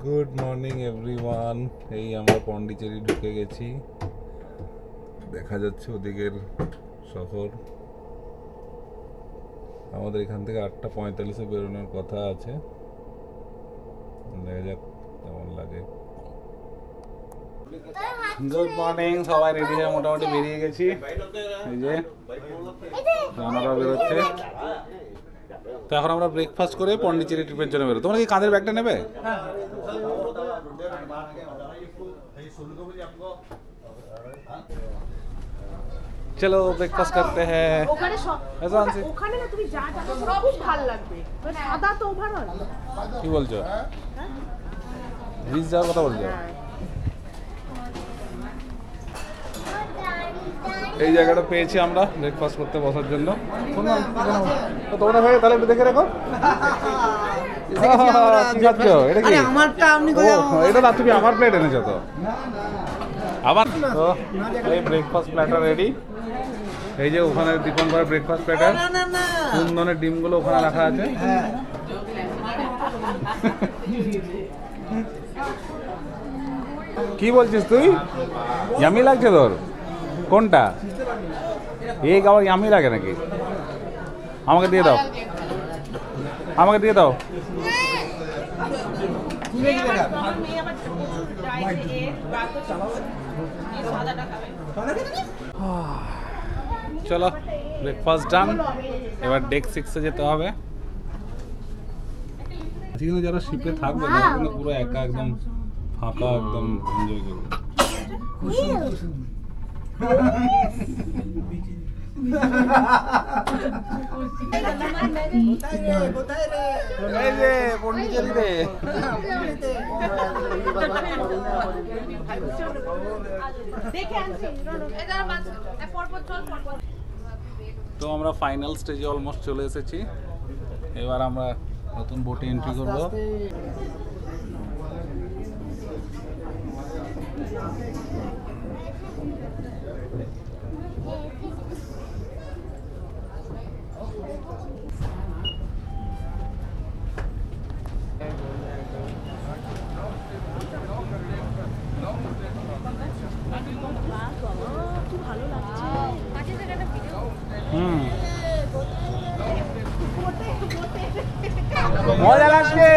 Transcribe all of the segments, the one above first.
Good morning everyone. এই আমরা পন্ডিচেরি ঢুকে গেছি, দেখা যাচ্ছে ওদিকের শহর। আমাদের এখান থেকে 8:45-এ বেরোনোর কথা আছে, দেখা যাক কেমন লাগে। গুড মর্নিং, সবাই রেডি হয়ে মোটামুটি বেরিয়ে গেছি। এই যে রানারা বেরোচ্ছে। তো এখন আমরা ব্রেকফাস্ট করে পন্ডিচেরি ট্রিপের জন্য বেরো। তোমরা কি কাঁধের ব্যাগটা নেবে? চলো ব্রেকফাস্ট করতে হ্যাঁ। ওখানে না তুমি যা যাবে খুব ভালো লাগবে। সাদা তো ওভারঅল কি বলছো? ব্রিজ যাওয়ার কথা বলছো? এই জায়গাটা পেয়েছি আমরা ব্রেকফাস্ট করতে বসার জন্য। তোমরা ভাই তাহলে একটু দেখে রাখো। এটা কি? এটা না, তুমি আমার প্লেট এনেছো তো? আবার তো এই ব্রেকফাস্ট প্ল্যাটার রেডি। এই যে ওখানে দীপঙ্করের ব্রেকফাস্ট প্ল্যাটার, কুন্দনের ডিমগুলো ওখানে রাখা আছে। কি বলছিস তুই? ইয়ামি লাগছে তোর? কোনটা? এই আবার ইয়ামি লাগে নাকি? আমাকে দিয়ে দাও, আমাকে দিয়ে দাও। চলো ব্রেকফাস্ট ডান, এবার ডেক 6-এ যেতে হবে। যেখানে যারা শিপে থাকবে না পুরো একা একদম ফাঁকা, একদম এনজয় করবে। তো আমরা ফাইনাল স্টেজে অলমোস্ট চলে এসেছি। এবার আমরা নতুন বোটে এন্ট্রি করব। মজা লাগছে।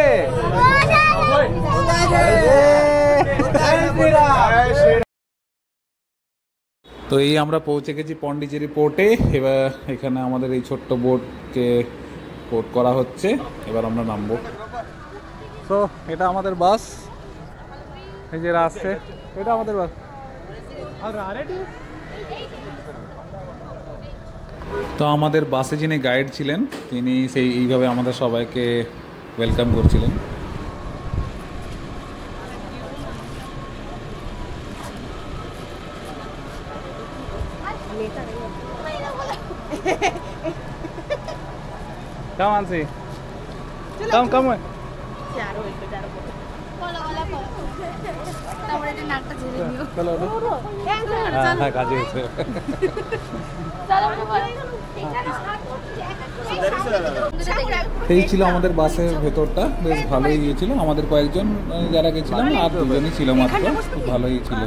তো এই আমরা পৌঁছে গেছি পন্ডিচেরি পোর্টে। এবার এখানে আমাদের এই ছোট্ট বোটকে পোর্ট করা হচ্ছে, এবার আমরা নামবো। তো এটা আমাদের বাস, এই যে আসছে, এটা আমাদের বাস। তো আমাদের বাসে যিনি গাইড ছিলেন তিনি এইভাবে আমাদের সবাইকে ওয়েলকাম করছিলেন। Come on, see. Come on. হ্যাঁ কাজে হয়েছে। এই ছিল আমাদের বাসের ভেতরটা, বেশ ভালোই গিয়েছিল। আমাদের কয়েকজন যারা গেছিলাম আর দুজনই ছিল মাত্র, খুব ভালোই ছিল।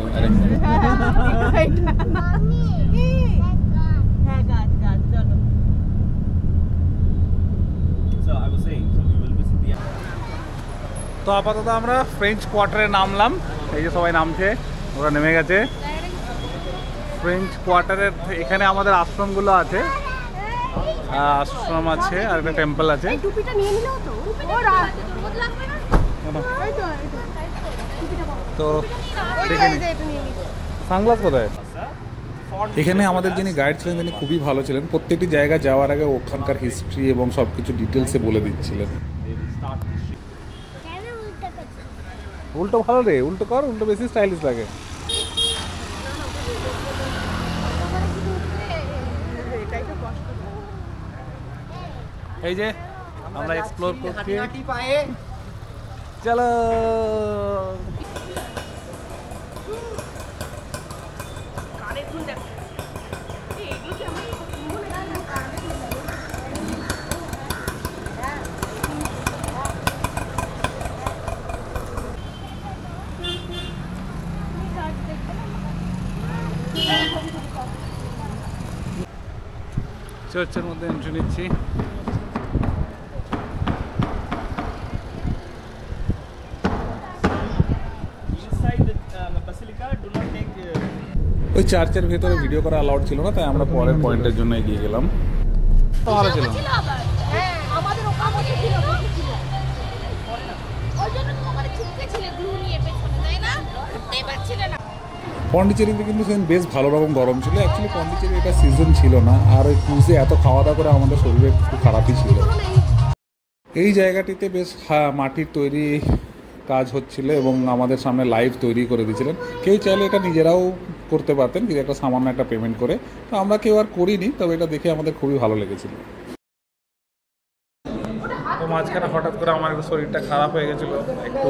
তো আপাতত আমরা ফ্রেঞ্চ কোয়ার্টারে নামলাম। এই যে সবাই নামছে, ওরা নেমে গেছে। ফ্রেঞ্চ কোয়ার্টারের এখানে আমাদের আশ্রমগুলো আছে, আশ্রম আছে আর একটা টেম্পল আছে। তো সানগ্লাস কোথায়? এখানে আমাদের যিনি গাইড ছিলেন তিনি খুবই ভালো ছিলেন, প্রত্যেকটি জায়গা যাওয়ার আগে ওখানকার হিস্ট্রি এবং সব কিছু ডিটেলসে বলে দিচ্ছিলেন। উল্টো ভালো রে, উল্টো কর, উল্টো বেশি স্টাইলিশ লাগে। এই যে আমরা এক্সপ্লোর করছি, চলো। চার্চের মধ্যে এন্ট্রি নিচ্ছি। ওই চার্চের ভেতরে ভিডিও করা অ্যালাউড ছিল না, তাই আমরা পরের পয়েন্টের জন্য এগিয়ে গেলাম। ভালো ছিল। পন্ডিচেরিতে কিন্তু সেদিন বেশ ভালো রকম গরম ছিল। অ্যাকচুয়ালি পন্ডিচেরি এটা সিজন ছিল না, আর ওই ক্রুজে এত খাওয়া দাওয়া করে আমাদের শরীরে একটু খারাপই ছিল। এই জায়গাটিতে বেশ মাটির তৈরি কাজ হচ্ছিল এবং আমাদের সামনে লাইভ তৈরি করে দিয়েছিলেন। কেউ চাইলে এটা নিজেরাও করতে পারতেন, কিন্তু একটা সামান্য একটা পেমেন্ট করে। তো আমরা কেউ আর করিনি, তবে এটা দেখে আমাদের খুবই ভালো লেগেছিল। তো মাঝখানে হঠাৎ করে আমার একটু শরীরটা খারাপ হয়ে গেছিলো, একটু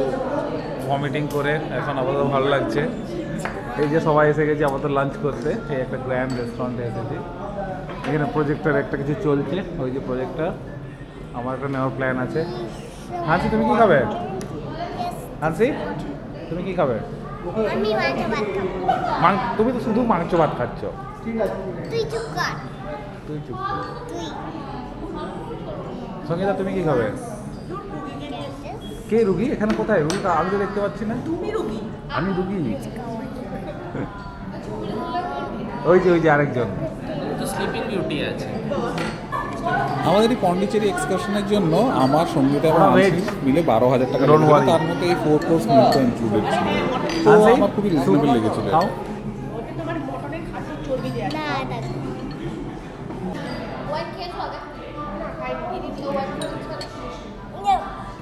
ভমিটিং করে। এখন আপাতত ভালো লাগছে। এই যে সবাই এসে গেছি আপাতত লাঞ্চ করতে। এই একটা গ্র্যান্ড রেস্টুরেন্টে এসেছি। এখানে প্রজেক্টর একটা কিছু চলছে, ওই যে প্রজেক্টর। আমার একটা নেওয়ার প্ল্যান আছে। হাসি তুমি কি খাবে? হাসি তুমি কি খাবে? তুমি তো শুধু মাংস ভাত খাচ্ছ। তুই চুপ। সঙ্গীতা তুমি কি খাবে? কে রুগী? এখানে কোথায় রুগী? আমি তো দেখতে পাচ্ছি না। আমি রুগী? ওই যে আরেকজন স্লিপিং বিউটি আছে। আমাদের এই পন্ডিচেরি এক্সকারশনের জন্য আমার সঙ্গীতা মিলে 12,000 টাকা, তার মধ্যে এই 4 কোর্স মিলটা ইনক্লুডেড ছিল। তো আমার খুবই রিজনেবল লেগেছিল।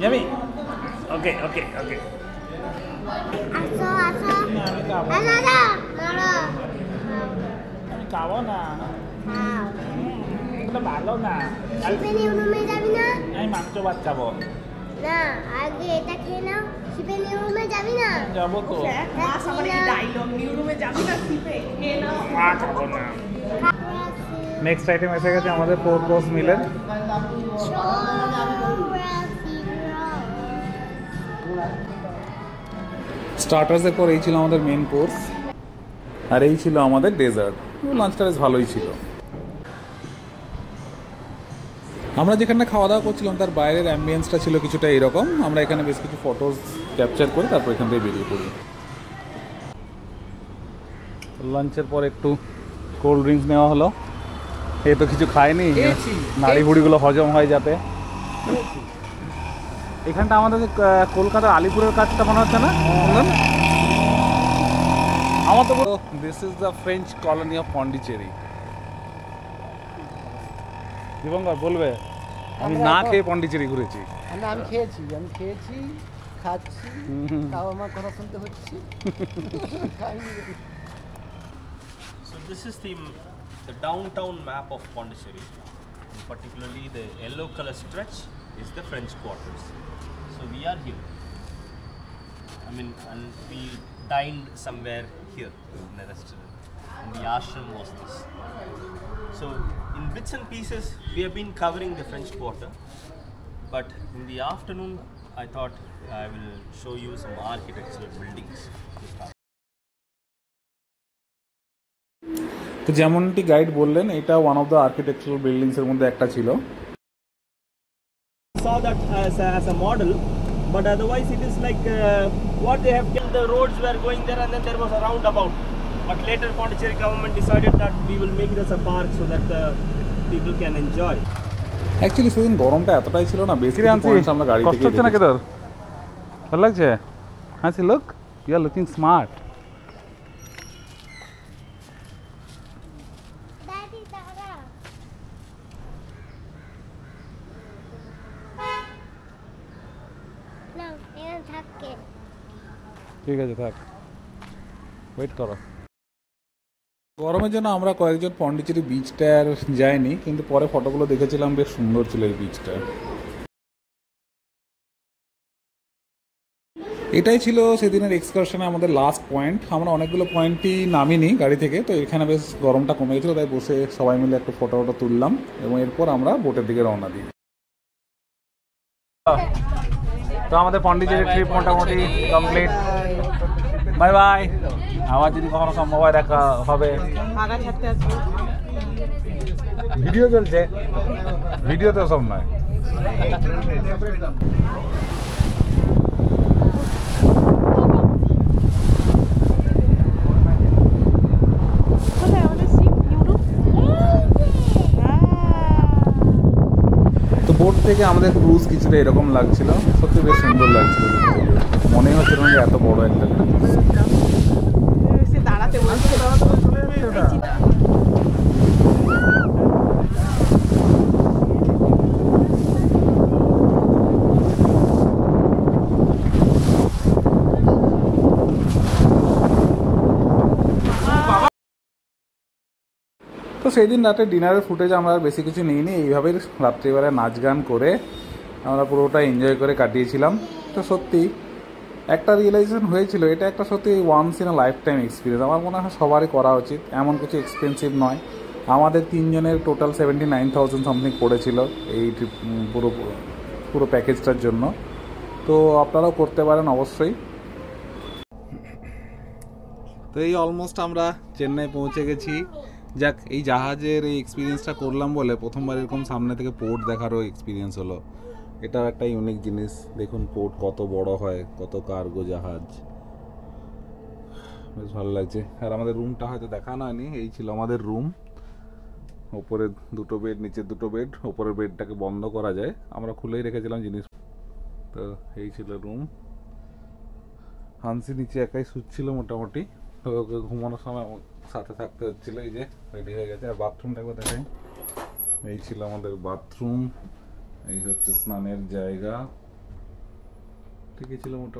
ইয়ামি ওকে ওকে ওকে আমি খাবো না, এটা ভালো না। শিপেনিউ রুমে যাবি না? আমি মাংস ভাত খাবো না, আগে এটা খেয়ে নাও। শিপেনিউ রুমে যাবি না? যাবো তো। মাস আমার এই ডায়লগ, নিউ রুমে যাবি না শিপে? খেয়ে নাও। খাবো না। নেক্সট আইটেম এসে গেছে আমাদের 4 কোর্স মিলের। স্টার্টার্সের পর এই ছিল আমাদের মেন কোর্স, আর এই ছিল আমাদের ডেজার্ট। লাঞ্চটা বেশ ভালোই ছিল। আমরা যেখানে খাওয়া দাওয়া করছিলাম তার বাইরের অ্যাম্বিয়েন্সটা ছিল কিছুটা এরকম। আমরা এখানে বেশ কিছু ফটোজ ক্যাপচার করে তারপর এখান থেকে বেরিয়ে পড়ি। লাঞ্চের পর একটু কোল্ড ড্রিঙ্কস নেওয়া হলো। এ তো কিছু খায়নি, নাড়ি ভুড়িগুলো হজম হয় যাতে। এখানটা আমাদের কলকাতার আলিপুরের কাজটা মনে হচ্ছে না? আমার তো this is the French colony of Pondicherry. দিবঙ্কর বলবে আমি না খেয়ে পন্ডিচেরি ঘুরেছি। আমি খেয়েছি খাচ্ছি, তাও আমার কথা শুনতে হচ্ছে। So this is the downtown map of Pondicherry. Particularly the yellow color stretch is the French quarters. So we are here. I mean, and we dined somewhere here in the restaurant. And the ashram was this. So in bits and pieces we have been covering the French Quarter, but in the afternoon I thought I will show you some architectural buildings to start. তো যেমনটি guide বললেন, এটা one of the architectural buildings এর মধ্যে একটা ছিল। Saw that as a model, but otherwise it is like what they have kept. The roads were going there and then there was a roundabout, but later Pondicherry government decided that we will make it as a park so that people can enjoy. Actually সেদিন গরমটা এতটাই ছিল না, বেশি points আমরা গাড়ি থেকে হচ্ছে না কেদার? ভালো লাগছে? হ্যাঁ see look, you are looking smart. দাদি দাদা না, এখানে থাকে। ঠিক আছে থাক, ওয়েট করো। গরমের জন্য আমরা কয়েকজন পন্ডিচেরি বিচটা আর যাইনি, কিন্তু পরে ফটোগুলো দেখেছিলাম, বেশ সুন্দর ছিল এই বিচটা। এটাই ছিল সেদিনের এক্সকারশনে আমাদের লাস্ট পয়েন্ট। আমরা অনেকগুলো পয়েন্টই নামিনি গাড়ি থেকে, তো এখানে বেশ গরমটা কমে গেছিলো, তাই বসে সবাই মিলে একটু ফটো তুললাম এবং এরপর আমরা বোটের দিকে রওনা দিই। তো আমাদের পন্ডিচেরি ট্রিপ মোটামুটি কমপ্লিট। Bye bye. আবার যদি কখনো সম্ভব হয় দেখা হবে। ভিডিও চলছে, ভিডিওতে সব নয়। কোথায় আমাদের সিট ইউরোপ? তো বোট থেকে আমাদের ক্রুজ কিছুটা এরকম লাগছিল, সত্যি বেশ সুন্দর লাগছিল দেখতে। মনে হচ্ছিল না যে এত বড় একটা ক্রুজ। সে দাঁড়াতে বলছে। তো সেই দিন রাতে ডিনারের ফুটেজ আমরা আর বেশি কিছু নিইনি, এইভাবেই রাত্রিবেলা নাচ গান করে আমরা পুরোটা এনজয় করে কাটিয়েছিলাম। তো সত্যি একটা রিয়েলাইজেশন হয়েছিল, এটা একটা সত্যি once in a lifetime experience. আমার মনে হয় সবারই করা উচিত, এমন কিছু এক্সপেন্সিভ নয়। আমাদের তিনজনের টোটাল 79,000 সামথিং পড়েছিল এই ট্রিপ, পুরো প্যাকেজটার জন্য। তো আপনারাও করতে পারেন অবশ্যই। তো এই অলমোস্ট আমরা চেন্নাই পৌঁছে গেছি। যাক, এই জাহাজের এই এক্সপিরিয়েন্সটা করলাম বলে প্রথমবার এরকম সামনে থেকে পোর্ট দেখারও এক্সপিরিয়েন্স হলো। এটাও একটা ইউনিক জিনিস। দেখুন পোর্ট কত বড় হয়, কত কার্গো জাহাজ, বেশ ভালো লাগছে। আর আমাদের রুমটা হয়তো দেখানো হয়নি, এই ছিল আমাদের রুম। ওপরে দুটো বেড, নিচে দুটো বেড। ওপরের বেডটাকে বন্ধ করা যায়, আমরা খুলেই রেখেছিলাম জিনিস। তো এই ছিল রুম। হানসি নিচে একাই শুচ্ছিল মোটামুটি, তো ওকে ঘুমানোর সময় সাথে থাকতে হচ্ছিল। এই যে রেডি হয়ে গেছে। আর বাথরুমটা একবার দেখাই, এই ছিল আমাদের বাথরুম, এই হচ্ছে স্নানের জায়গা, ঠিকই ছিল মোটামুটি।